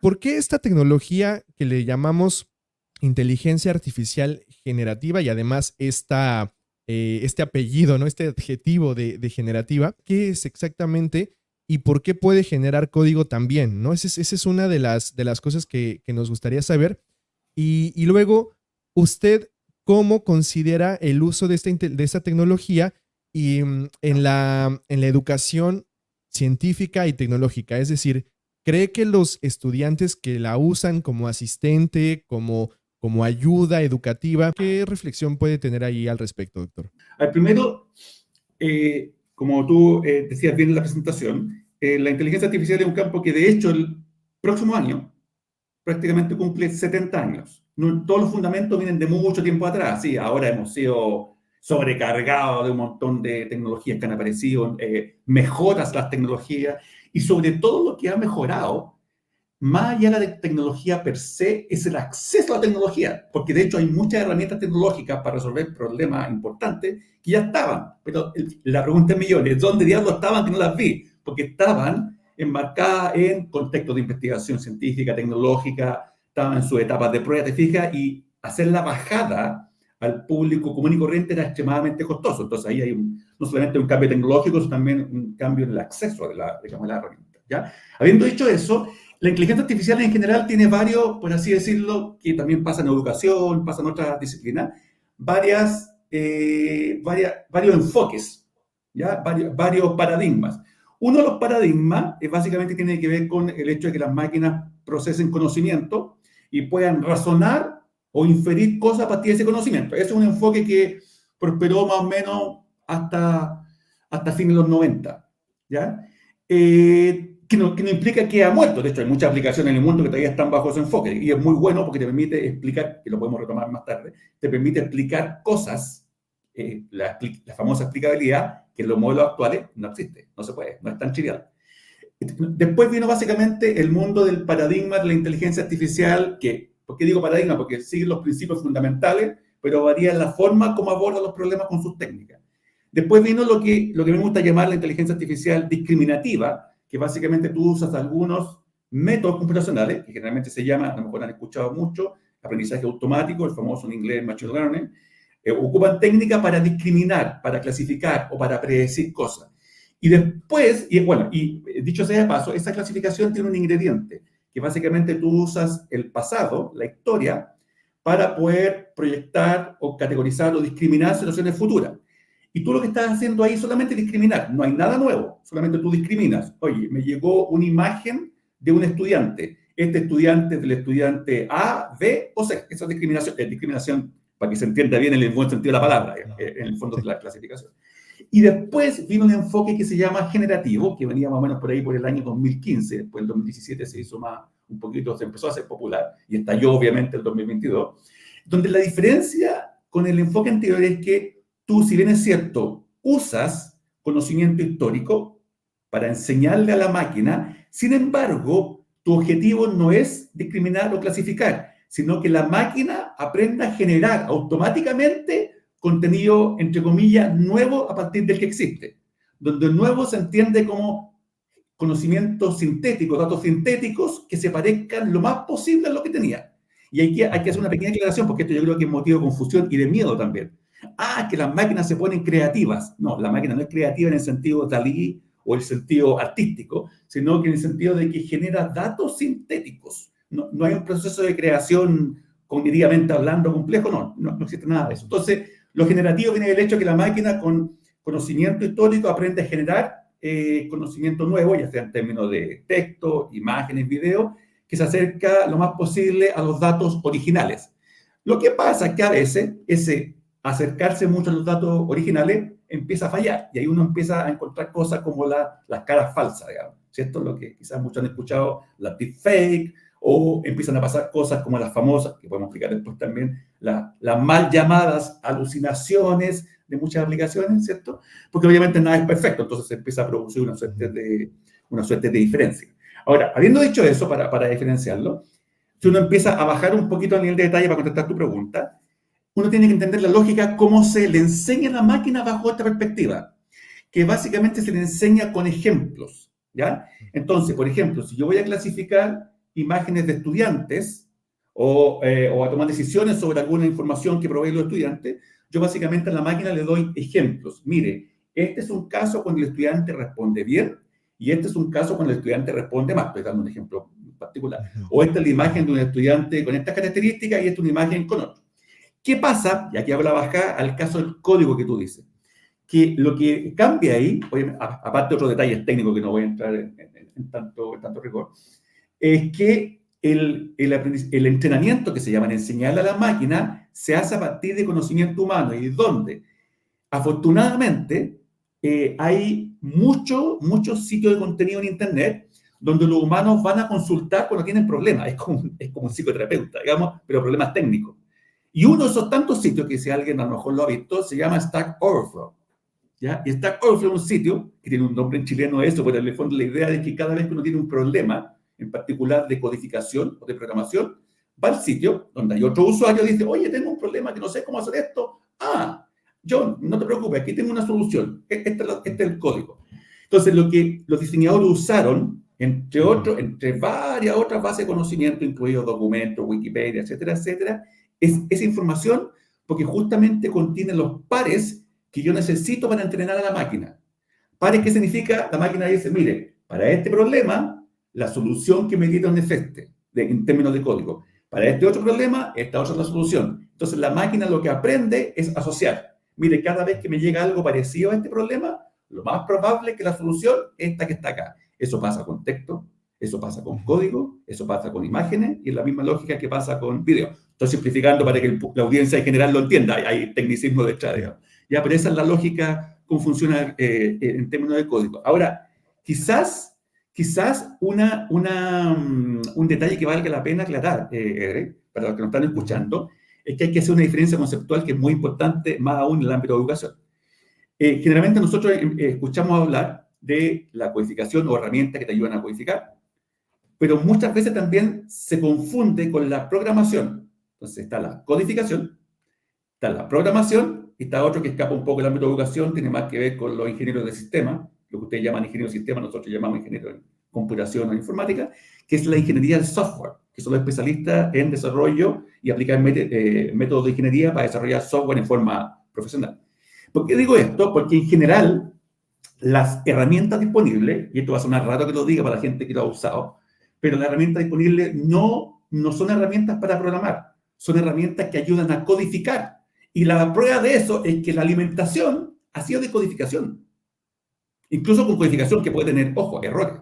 ¿Por qué esta tecnología que le llamamos inteligencia artificial generativa y además este apellido, ¿no? Este adjetivo de generativa, ¿qué es exactamente y por qué puede generar código también, ¿no? Esa es una de las cosas que nos gustaría saber. Y luego, ¿usted cómo considera el uso de de esta tecnología y, en la educación científica y tecnológica? Es decir, ¿cree que los estudiantes que la usan como asistente, como ayuda educativa, qué reflexión puede tener ahí al respecto, doctor? Al primero, como tú decías bien en la presentación, la inteligencia artificial es un campo que de hecho el próximo año prácticamente cumple 70 años. No, todos los fundamentos vienen de mucho tiempo atrás. Sí, ahora hemos sido sobrecargados de un montón de tecnologías que han aparecido, mejoras las tecnologías y sobre todo lo que ha mejorado más allá de la tecnología per se, es el acceso a la tecnología, porque de hecho hay muchas herramientas tecnológicas para resolver problemas importantes que ya estaban, pero la pregunta es millones, ¿dónde diablos estaban que no las vi? Porque estaban enmarcadas en contextos de investigación científica, tecnológica, estaban en sus etapas de prueba, te fijas, y hacer la bajada al público común y corriente era extremadamente costoso. Entonces ahí hay no solamente un cambio tecnológico, sino también un cambio en el acceso digamos, a la herramienta. ¿Ya? Habiendo dicho eso, la inteligencia artificial en general tiene varios, por así decirlo, que también pasa en educación, pasa en otras disciplinas, varios enfoques, ¿ya? Varios paradigmas. Uno de los paradigmas básicamente tiene que ver con el hecho de que las máquinas procesen conocimiento y puedan razonar o inferir cosas a partir de ese conocimiento. Ese es un enfoque que prosperó más o menos hasta fines de los 90, ¿ya? Que no implica que ha muerto. De hecho, hay muchas aplicaciones en el mundo que todavía están bajo ese enfoque. Y es muy bueno porque te permite explicar, que lo podemos retomar más tarde, te permite explicar cosas, la famosa explicabilidad, que en los modelos actuales no existe, no se puede, no es tan trivial. Después vino básicamente el mundo del paradigma de la inteligencia artificial, que, ¿por qué digo paradigma? Porque sigue los principios fundamentales, pero varía la forma como aborda los problemas con sus técnicas. Después vino lo que me gusta llamar la inteligencia artificial discriminativa, que básicamente tú usas algunos métodos computacionales, que generalmente se llama, a lo mejor han escuchado mucho, aprendizaje automático, el famoso en inglés machine learning, ocupan técnicas para discriminar, para clasificar o para predecir cosas. Y después, y bueno, y dicho sea de paso, esa clasificación tiene un ingrediente, que básicamente tú usas el pasado, la historia, para poder proyectar o categorizar o discriminar situaciones futuras. Y tú lo que estás haciendo ahí es solamente discriminar, no hay nada nuevo, solamente tú discriminas. Oye, me llegó una imagen de un estudiante, este estudiante es del estudiante A, B o C. Esa es discriminación para que se entienda bien en el buen sentido de la palabra, en el fondo de la clasificación. Y después vino un enfoque que se llama generativo, que venía más o menos por ahí por el año 2015, después el 2017 se hizo más, un poquito, se empezó a hacer popular, y estalló obviamente el 2022, donde la diferencia con el enfoque anterior es que tú, si bien es cierto, usas conocimiento histórico para enseñarle a la máquina, sin embargo, tu objetivo no es discriminar o clasificar, sino que la máquina aprenda a generar automáticamente contenido, entre comillas, nuevo a partir del que existe, donde el nuevo se entiende como conocimientos sintéticos, datos sintéticos que se parezcan lo más posible a lo que tenía. Y hay que hacer una pequeña aclaración, porque esto yo creo que es motivo de confusión y de miedo también. Ah, que las máquinas se ponen creativas. No, la máquina no es creativa en el sentido Dalí o el sentido artístico, sino que en el sentido de que genera datos sintéticos. No, no hay un proceso de creación cognitivamente hablando complejo, no existe nada de eso. Entonces, lo generativo viene del hecho de que la máquina con conocimiento histórico aprende a generar conocimiento nuevo, ya sea en términos de texto, imágenes, video, que se acerca lo más posible a los datos originales. Lo que pasa es que a veces ese acercarse mucho a los datos originales empieza a fallar y ahí uno empieza a encontrar cosas como las caras falsas, digamos, ¿cierto? Lo que quizás muchos han escuchado, las deepfake, o empiezan a pasar cosas como las famosas, que podemos explicar después también, las mal llamadas alucinaciones de muchas aplicaciones, ¿cierto? Porque obviamente nada es perfecto, entonces se empieza a producir una suerte de diferencia. Ahora, habiendo dicho eso, para diferenciarlo, si uno empieza a bajar un poquito el nivel de detalle para contestar tu pregunta, uno tiene que entender la lógica, cómo se le enseña a la máquina bajo esta perspectiva, que básicamente se le enseña con ejemplos, ¿ya? Entonces, por ejemplo, si yo voy a clasificar imágenes de estudiantes o a tomar decisiones sobre alguna información que proveen los estudiantes, yo básicamente a la máquina le doy ejemplos. Mire, este es un caso cuando el estudiante responde bien y este es un caso cuando el estudiante responde mal. Estoy dando un ejemplo particular. O esta es la imagen de un estudiante con estas características y esta es una imagen con otra. ¿Qué pasa? Y aquí hablaba acá al caso del código que tú dices. Que lo que cambia ahí, aparte de otros detalles técnicos que no voy a entrar en tanto rigor, es que el entrenamiento que se llama enseñarle a la máquina se hace a partir de conocimiento humano y donde afortunadamente hay muchos sitios de contenido en internet donde los humanos van a consultar cuando tienen problemas. Es como un psicoterapeuta, digamos, pero problemas técnicos. Y uno de esos tantos sitios, que si alguien a lo mejor lo ha visto, se llama Stack Overflow. ¿Ya? Y Stack Overflow es un sitio que tiene un nombre en chileno eso, pero en el fondo la idea es que cada vez que uno tiene un problema, en particular de codificación o de programación, va al sitio donde hay otro usuario y dice, oye, tengo un problema que no sé cómo hacer esto. Ah, John, no te preocupes, aquí tengo una solución. Este es el código. Entonces, lo que los diseñadores usaron, entre varias otras bases de conocimiento, incluidos documentos, Wikipedia, etcétera, etcétera, es esa información porque justamente contiene los pares que yo necesito para entrenar a la máquina. ¿Pares qué significa? La máquina dice, mire, para este problema, la solución que me dieron es en términos de código. Para este otro problema, esta otra es la solución. Entonces, la máquina lo que aprende es asociar. Mire, cada vez que me llega algo parecido a este problema, lo más probable es que la solución es esta que está acá. Eso pasa con texto, eso pasa con código, eso pasa con imágenes y es la misma lógica que pasa con video. Estoy simplificando para que la audiencia en general lo entienda. Hay tecnicismo detrás, digamos. Ya, pero esa es la lógica, cómo funciona en términos de código. Ahora, quizás un detalle que valga la pena aclarar, para los que nos están escuchando, es que hay que hacer una diferencia conceptual que es muy importante, más aún en el ámbito de educación. Generalmente nosotros escuchamos hablar de la codificación o herramientas que te ayudan a codificar, pero muchas veces también se confunde con la programación. Entonces está la codificación, está la programación, y está otro que escapa un poco del ámbito de educación, tiene más que ver con los ingenieros de sistema, lo que ustedes llaman ingenieros de sistema, nosotros llamamos ingenieros en computación o informática, que es la ingeniería del software, que son los especialistas en desarrollo y aplicar métodos de ingeniería para desarrollar software en forma profesional. ¿Por qué digo esto? Porque en general las herramientas disponibles, y esto va a sonar raro que lo diga para la gente que lo ha usado, pero las herramientas disponibles no son herramientas para programar, son herramientas que ayudan a codificar. Y la prueba de eso es que la alimentación ha sido de codificación. Incluso con codificación que puede tener, ojo, errores.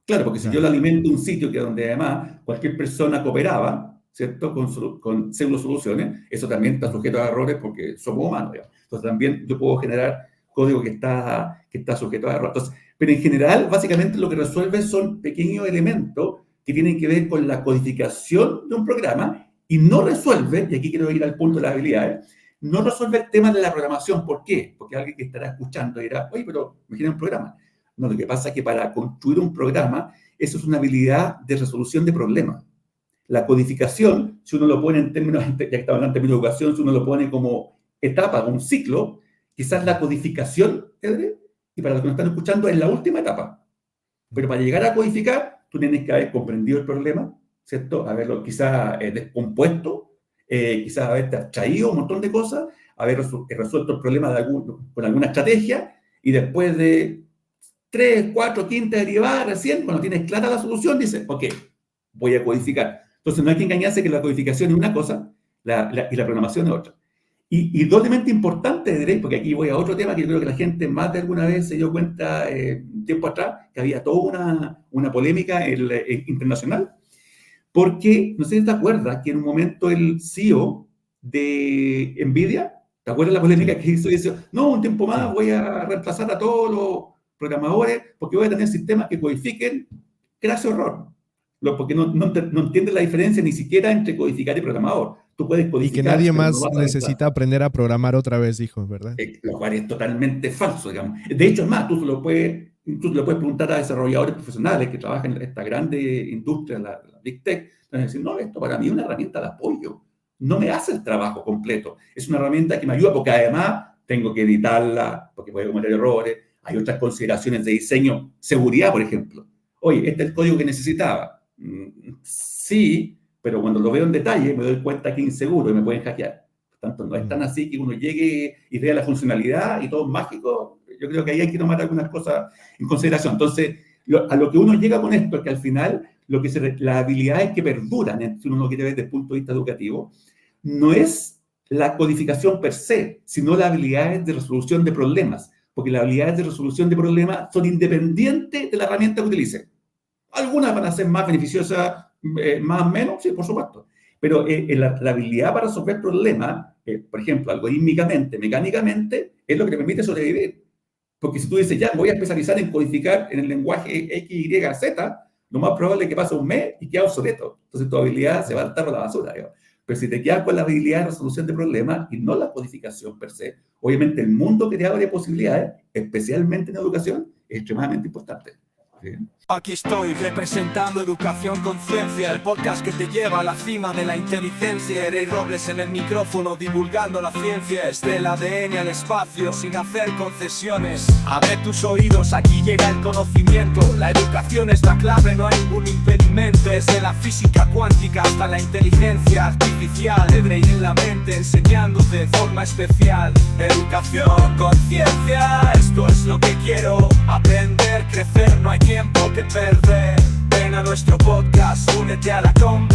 Claro, porque si yo le alimento un sitio que donde además cualquier persona cooperaba, ¿cierto? Con pseudo soluciones, eso también está sujeto a errores porque somos humanos, digamos. Entonces también yo puedo generar código que está sujeto a errores. Entonces, pero en general, básicamente lo que resuelve son pequeños elementos que tienen que ver con la codificación de un programa y no resuelve, y aquí quiero ir al punto de las habilidades, no resuelve el tema de la programación. ¿Por qué? Porque alguien que estará escuchando dirá, oye, pero imagina un programa. No, lo que pasa es que para construir un programa, eso es una habilidad de resolución de problemas. La codificación, si uno lo pone en términos, ya que estaba hablando en términos de educación, si uno lo pone como etapa, un ciclo, quizás la codificación, y para los que nos están escuchando, es la última etapa. Pero para llegar a codificar, tú tienes que haber comprendido el problema, ¿cierto? Haberlo quizás descompuesto, quizás haberte abstraído un montón de cosas, haber resuelto el problema con alguna estrategia, y después de 3, 4, quinta derivada, recién, cuando tienes clara la solución, dices, ok, voy a codificar. Entonces no hay que engañarse que la codificación es una cosa y la programación es otra. Y doblemente importante, porque aquí voy a otro tema que yo creo que la gente más de alguna vez se dio cuenta un tiempo atrás, que había toda una polémica internacional, porque, no sé si te acuerdas, que en un momento el CEO de NVIDIA, ¿te acuerdas la polémica que hizo? Y dice, no, un tiempo más voy a reemplazar a todos los programadores porque voy a tener sistemas que codifiquen. Craso error, porque no entiende la diferencia ni siquiera entre codificar y programador. Tú puedes codificar, y que nadie pero más no vas a necesita aprender a programar otra vez, dijo, ¿verdad? lo cual es totalmente falso, digamos. De hecho, es más, tú le puedes preguntar a desarrolladores profesionales que trabajan en esta grande industria, la Big Tech, van a decir, no, esto para mí es una herramienta de apoyo, no me hace el trabajo completo, es una herramienta que me ayuda porque además tengo que editarla, porque puede cometer errores, hay otras consideraciones de diseño, seguridad, por ejemplo. Oye, este es el código que necesitaba, Sí, pero cuando lo veo en detalle me doy cuenta que es inseguro y me pueden hackear. Por tanto, no es tan así que uno llegue y vea la funcionalidad y todo es mágico. Yo creo que ahí hay que tomar algunas cosas en consideración. Entonces, a lo que uno llega con esto es que al final las habilidades que perduran, si uno lo quiere ver desde el punto de vista educativo, no es la codificación per se, sino las habilidades de resolución de problemas, porque las habilidades de resolución de problemas son independientes de la herramienta que utilice. Algunas van a ser más beneficiosas, más o menos, sí, por supuesto, pero la habilidad para resolver problemas, por ejemplo, algorítmicamente, mecánicamente, es lo que te permite sobrevivir. Porque si tú dices, ya, me voy a especializar en codificar en el lenguaje X, Y, Z, lo más probable es que pase un mes y quede obsoleto. Entonces tu habilidad se va a estar a la basura, digamos. Pero si te quedas con la habilidad de resolución de problemas y no la codificación per se, obviamente el mundo que te abre posibilidades, especialmente en educación, es extremadamente importante. ¿Sí? Aquí estoy representando Educación Conciencia, el podcast que te lleva a la cima de la inteligencia. Eres Robles en el micrófono divulgando la ciencia, desde el ADN al espacio sin hacer concesiones. Abre tus oídos, aquí llega el conocimiento. La educación es la clave, no hay ningún impedimento. Desde la física cuántica hasta la inteligencia artificial, el brain en la mente enseñándote de forma especial. Educación Conciencia, esto es lo que quiero. Aprender, crecer, no hay tiempo que perder. Ven a nuestro podcast, únete a la conversación.